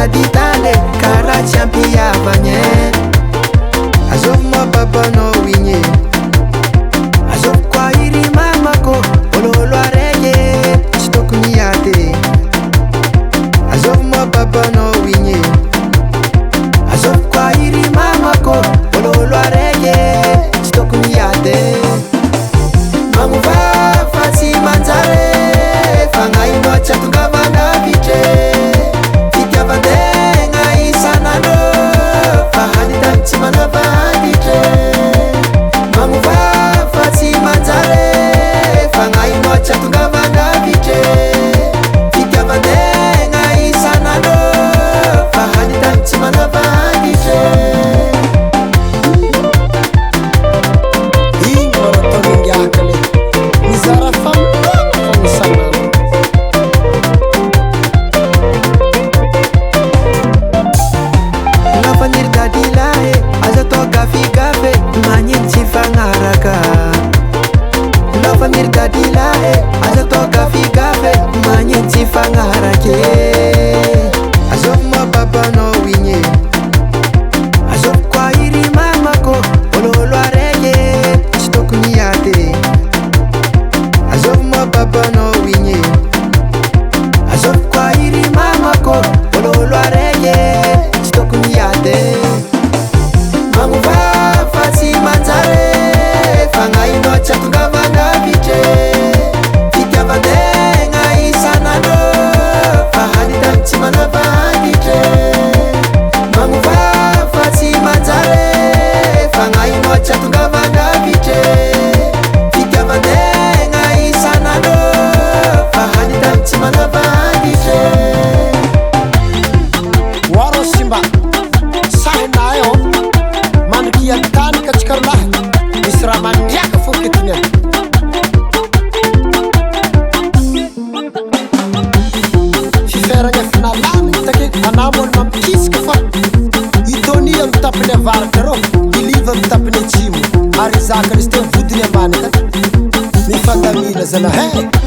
ditane karaha tsy ampiavagny azovy moa babanao igny azovy koa iry mamako ololo araiky tsy tokony ady azovy moa babanao igny azovy koa iry mamako ololo araiky tsy tokony ady magnova fa tsy manjary fagnainao tsy atongavana vitre fitiavan-tegna isan'andro fa hanitany tsy manava vitre magnova fa tsy manjary fagnainao tsy atongavana vitre fitiavan-tegna isan'andro fa hanitany tsy manava vitre azovy moa babanao igny azovy koa iry mamako ololo araiky tsy tokony ady azovy moa babanao igny azovy koa iry mamako ololo araiky tsy tokony ady magnova fa tsy manjary fagnainao tsy atongavana vitre fitiavan-tegna isan'andro fa hanitany tsy manava vitre magnova fa tsy manjary fagnainao tsy atongavana vitre fitiavan-tegna isan'andro fa hanitany tsy manava vitre waro simba sahinay o maniky antany ka tsy karolahy misy raha maniaka fo ketiny fiferagna finalany take anamboly mampikisika fa itony amy tapiny avaratra rô iliva amy tapiny atsimo ary zakany izy te vodiny ambany mifandamina zala he